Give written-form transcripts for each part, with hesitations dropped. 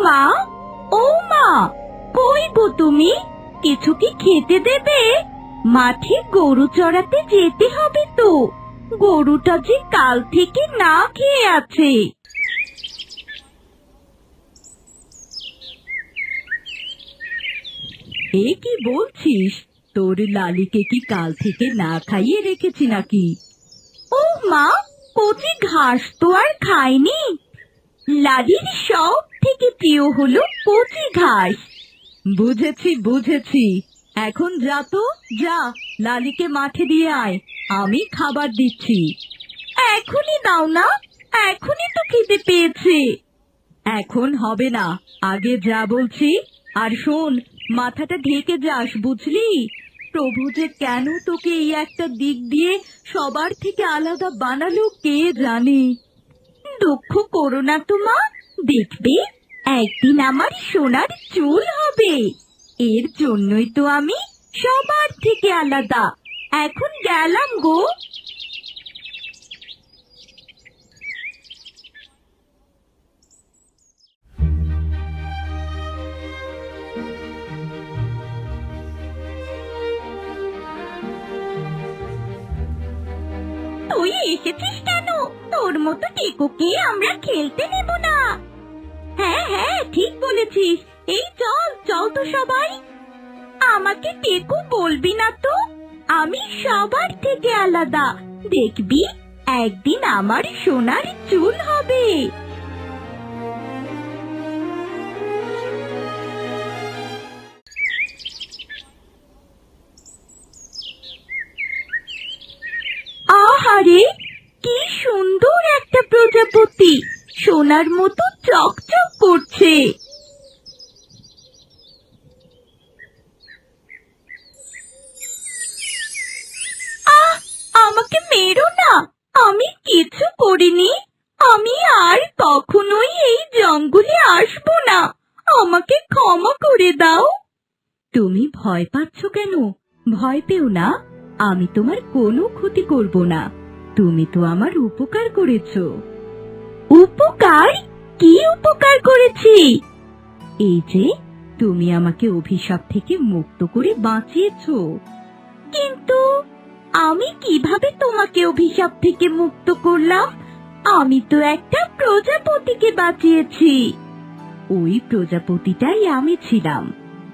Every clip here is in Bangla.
মা, ও মা, কই গো তুমি? কিছু কি খেতে দেবে? মাঠে গরু চড়াতে যেতে হবে তো। গরুটা যে কাল থেকে না খেয়ে আছে। এ কি বলছিস? তোর লালিকে কি কাল থেকে না খাইয়ে রেখেছি নাকি? ও মা, কচি ঘাস তো আর খায়নি। লালির সব থেকে প্রিয় হলো কচি ঘাস। বুঝেছি বুঝেছি, এখন যা তো, যা লালিকে মাঠে দিয়ে আয়, আমি খাবার দিচ্ছি। এখনই দাও না, এখনই তো খেতে পেয়েছে। এখন হবে না, আগে যা বলছি। আর শোন, মাথাটা ঢেকে যাস, বুঝলি? প্রভু যে কেন তোকে এই একটা দিক দিয়ে সবার থেকে আলাদা বানালো কে জানে। দুঃখ করো না তো মা, দেখবে একদিন আমার সোনার চুল হবে। এর জন্যই তো আমি সবার থেকে আলাদা। এখন গেলাম গো। তুই এসেছিস কেন? তোর মতো টেকুকে আমরা খেলতে নেব না। হ্যাঁ হ্যাঁ, ঠিক বলেছিস। এই চল চল তো সবাই। আমাকে টেকু বলবি না তো, আমি সবার থেকে আলাদা। দেখবি একদিন আমার সোনার চুল হবে। আহারে, কি সুন্দর একটা প্রজাপতি, সোনার মতো চকচক করছে। আহ, আমাকে মেরো না, আমি কিছু করিনি। আমি আর কখনোই এই জঙ্গলে আসবো না। আমাকে ক্ষমা করে দাও। তুমি ভয় পাচ্ছ কেন? ভয় পেও না, আমি তোমার কোনো ক্ষতি করব না। তুমি তো আমার উপকার করেছো। উপকার? কি উপকার করেছি? এই যে তুমি আমাকে অভিশাপ থেকে মুক্ত করে বাঁচিয়েছো। কিন্তু আমি কিভাবে তোমাকে অভিশাপ থেকে মুক্ত করলাম? আমি তো একটা প্রজাপতিকে বাঁচিয়েছি। ওই প্রজাপতিটাই আমি ছিলাম।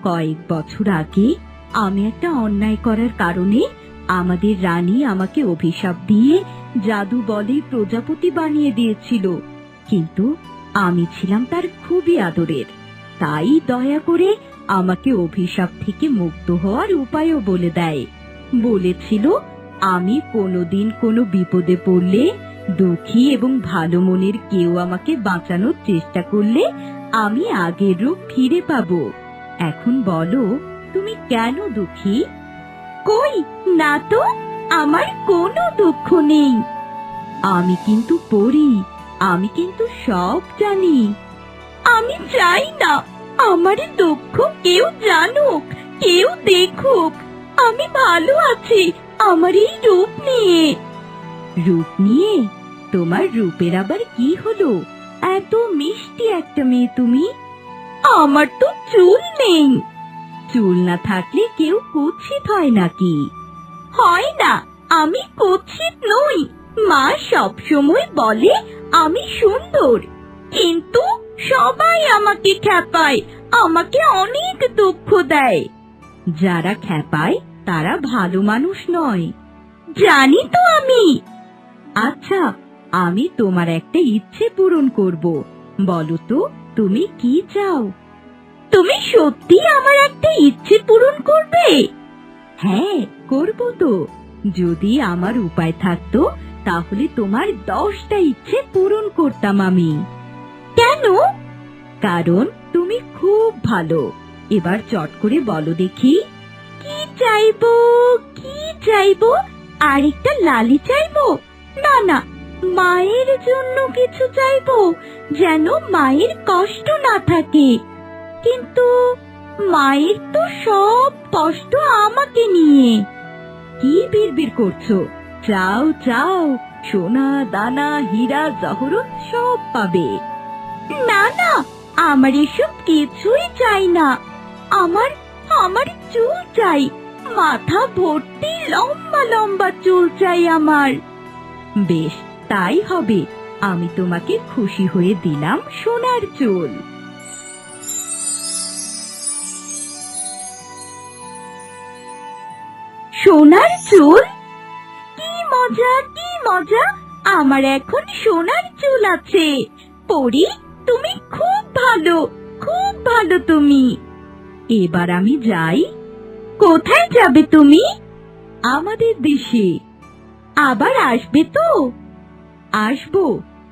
কয়েক বছর আগে আমি একটা অন্যায় করার কারণে আমাদের রানী আমাকে অভিশাপ দিয়ে জাদু বলে প্রজাপতি বানিয়ে দিয়েছিল। কিন্তু আমি ছিলাম তার খুবই আদরের। তাই দয়া করে আমাকে অভিশাপ থেকে মুক্ত হওয়ার উপায়ও বলে দেয়। বলেছিল আমি কোনোদিন কোনো বিপদে পড়লে, দুঃখী এবং ভালো মনের কেউ আমাকে বাঁচানোর চেষ্টা করলে আমি আগের রূপ ফিরে পাবো। এখন বলো, তুমি কেন দুঃখী? কই না তো, আমার কোনো দুঃখ নেই। আমি কিন্তু পড়ি, আমি কিন্তু সব জানি। আমি চাই না আমার দুঃখ কেউ জানুক, কেউ দেখুক। আমি ভালো আছি আমার এই রূপ নিয়ে। রূপ নিয়ে? তোমার রূপের আবার কি হলো? এত মিষ্টি একটা মেয়ে তুমি। আমার তো চুল নেই। চুল না থাকলে কেউ কুৎসিত হয় নাকি? হয় না, আমি কুৎসিত নই। মা সব সময় বলে আমি সুন্দর, কিন্তু সবাই আমাকে খ্যাপায়, আমাকে অনেক দুঃখ দেয়। যারা খ্যাপায় তারা ভালো মানুষ নয়। জানি তো আমি। আচ্ছা, আমি তোমার একটা ইচ্ছে পূরণ করব। বলো তো, তুমি কি চাও? তুমি সত্যি আমার একটা ইচ্ছে পূরণ করবে? হ্যাঁ, করব তো। যদি আমার উপায় থাকতো তাহলে তোমার 10টা ইচ্ছে পূরণ করতাম আমি। কেন? কারণ তুমি খুব ভালো। এবার চট করে বলো দেখি, কি চাইবো? কি চাইবো? আরেকটা লালি চাইবো? না না, মায়ের জন্য কিছু চাইবো, যেন মায়ের কষ্ট না থাকে। কিন্তু মায়ের তো সব কষ্ট আমাকে নিয়ে। কি বিড়বিড় করছো? চাও চাও, সোনা দানা হীরা জহরত সব পাবে। না না, আমার এসব কিছুই চাই না। আমার আমার চুল চাই, মাথা ভর্তি লম্বা লম্বা চুল চাই আমার। বেশ, তাই হবে। আমি তোমাকে খুশি হয়ে দিলাম সোনার চুল। সোনার চুল? কি মজা, কি মজা! আমার এখন সোনার চুল আছে। পরি, তুমি খুব ভালো, খুব ভালো তুমি। এবার আমি যাই। কোথায় যাবে তুমি? আমাদের দেশে। আবার আসবে তো? আসবো,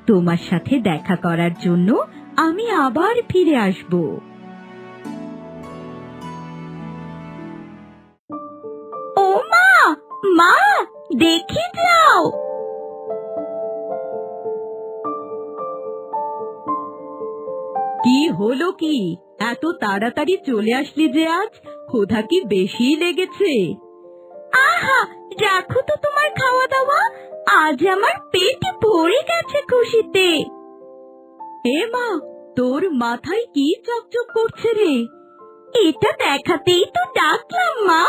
তোমার সাথে দেখা করার জন্য আমি আবার ফিরে আসবো। ও মা, মা, দেখে যাও। কি হলো কি? এত তাড়াতাড়ি চলে আসলি যে আজ? ক্ষুধা কি বেশি লেগেছে? আহা, রাখো তো তোমার খাওয়া দাওয়া। আজ আমার পেট ভরে গেছে খুশিতে। হে মা, তোর মাথায় কি চকচক করছে রে? এটা দেখাতেই তো ডাকলাম মা।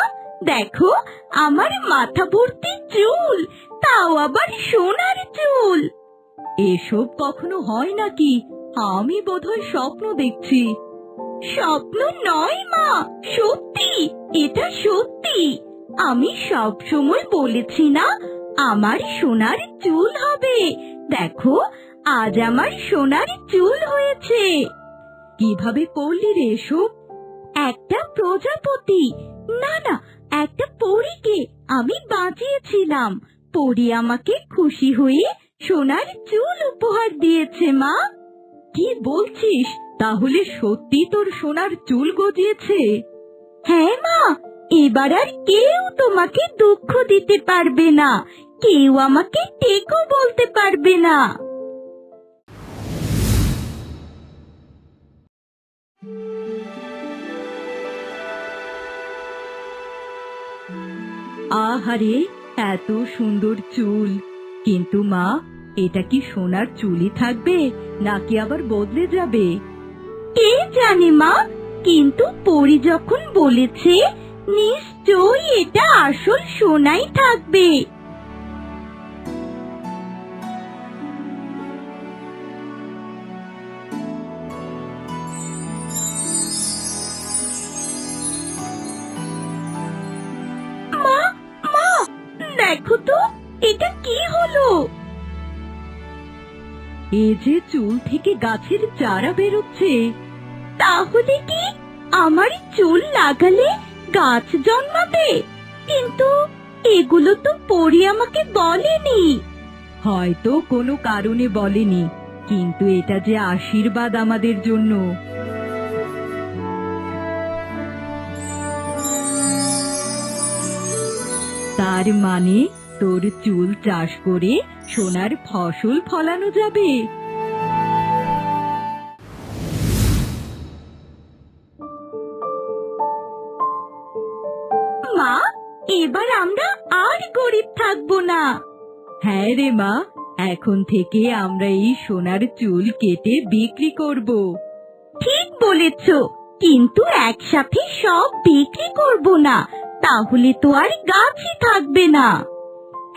দেখো, আমার মাথা ভর্তি চুল, তাও আবার সোনার চুল। এসব কখনো হয় নাকি? আমি বোধহয় স্বপ্ন দেখছি। স্বপ্ন নয় মা, সত্যি, এটা সত্যি। আমি সব সময় বলেছি না আমার সোনার চুল হবে। দেখো, আজ আমার সোনার চুল হয়েছে। কিভাবে করলি রে এসব? একটা প্রজাপতি, না না, একটা পরীকে আমি বাঁচিয়েছিলাম। পরী আমাকে খুশি হয়ে সোনার চুল উপহার দিয়েছে মা। কি বলছিস? তাহলে সত্যি তোর সোনার চুল গজিয়েছে? হ্যাঁ মা, এবার আর কেউ তোমাকে দুঃখ দিতে পারবে না, কেউ আমাকে টেকো বলতে পারবে না। আহারে, এত সুন্দর চুল! কিন্তু মা, এটা কি সোনার চুলই থাকবে নাকি আবার বদলে যাবে? কে জানে মা, কিন্তু পরি যখন বলেছে নিশ্চয়ই এটা আসল সোনাই থাকবে। মা, মা, দেখো তো, এটা কি হলো? এ যে চুল থেকে গাছের চারা বেরোচ্ছে। তাহলে কি আমার চুল লাগালে গাছ জন্মাবে? কিন্তু এগুলো তো পরি আমাকে বলেনি। হয়তো কোনো কারণে বলেনি, কিন্তু এটা যে আশীর্বাদ আমাদের জন্য। তার মানে তোর চুল চাষ করে সোনার ফসল ফলানো যাবে। মা, এবার আমরা আর গরিব থাকবো না। হ্যাঁ রে মা, এখন থেকে আমরা এই সোনার চুল কেটে বিক্রি করব। ঠিক বলেছ, কিন্তু একসাথে সব বিক্রি করব না, তাহলে তো আর গাছই থাকবে না।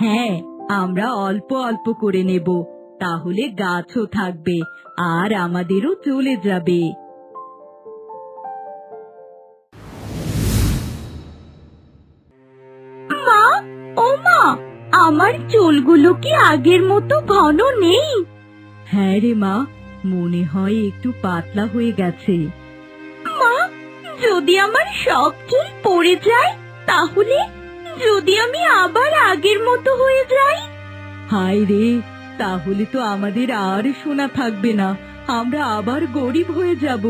হ্যাঁ, আমরা অল্প অল্প করে নেব, তাহলে গাছও থাকবে আর আমাদেরও চলে যাবে। মা, ও মা, আমার চুলগুলো কি আগের মতো ঘন নেই? হ্যাঁ রে মা, মনে হয় একটু পাতলা হয়ে গেছে। মা, যদি আমার সব চুল পড়ে যায়, তাহলে যদি আমি আবার আগের মতো হয়ে যাই? হায় রে, তাহলে তো আমাদের আর সোনা থাকবে না, আমরা আবার গরিব হয়ে যাব।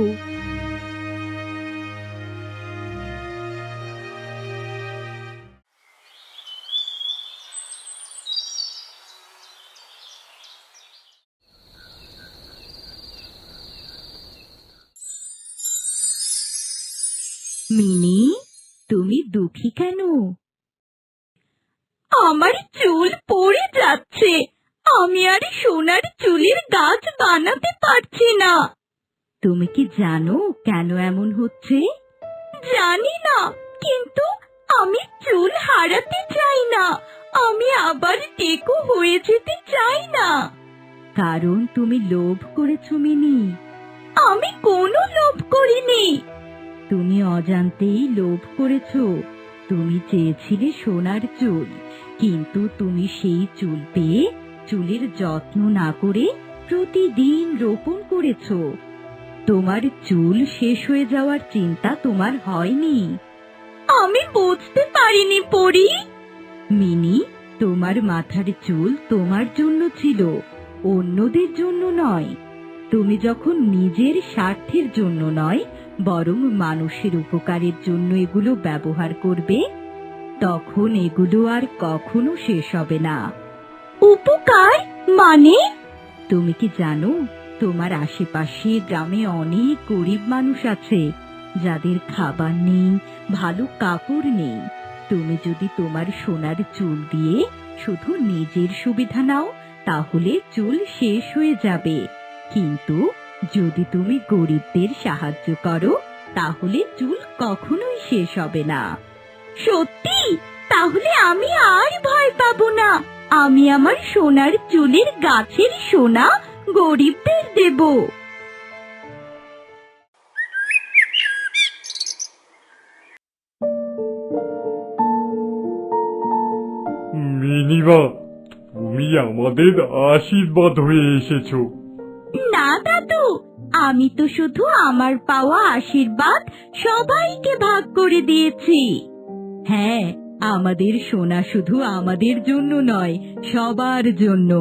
মিনি, তুমি দুঃখী কেন? আমার চুল পড়ে যাচ্ছে, আমি আর সোনার চুলের গাছ বানাতে পারছি না। তুমি কি জানো কেন এমন হচ্ছে? জানি না, কিন্তু আমি চুল হারাতে চাই না। আমি আবার টেকো হয়ে যেতে চাই না। কারণ তুমি লোভ করেছো মিনি। আমি কোনো লোভ করিনি। তুমি অজান্তেই লোভ করেছো। তুমি চেয়েছিলে সোনার চুল, কিন্তু তুমি সেই চুল পেয়ে চুলের যত্ন না করে প্রতিদিন রোপণ করেছো। তোমার চুল শেষ হয়ে যাওয়ার চিন্তা তোমার হয়নি। আমি বুঝতে পারিনি পরি। মিনি, তোমার মাথার চুল তোমার জন্য ছিল, অন্যদের জন্য নয়। তুমি যখন নিজের স্বার্থের জন্য নয়, বরং মানুষের উপকারের জন্য এগুলো ব্যবহার করবে, তখন এগুলো আর কখনো শেষ হবে না। উপকার মানে? তুমি কি জানো, তোমার আশেপাশে গ্রামে অনেক গরিব মানুষ আছে যাদের খাবার নেই, ভালো কাপড় নেই। তুমি যদি তোমার সোনার চুল দিয়ে শুধু নিজের সুবিধা নাও, তাহলে চুল শেষ হয়ে যাবে। কিন্তু যদি তুমি গরিবদের সাহায্য করো, তাহলে চুল কখনোই শেষ হবে না। সত্যি? তাহলে আমি আর ভয় পাবো না। আমি আমার সোনার চুলের গাছের সোনা গরিবদের দেব। মিনিমা, তুমি আমাদের আশীর্বাদ হয়ে এসেছো। না দাদু, আমি তো শুধু আমার পাওয়া আশীর্বাদ সবাইকে ভাগ করে দিয়েছি। হ্যাঁ, আমাদের সোনা শুধু আমাদের জন্য নয়, সবার জন্য।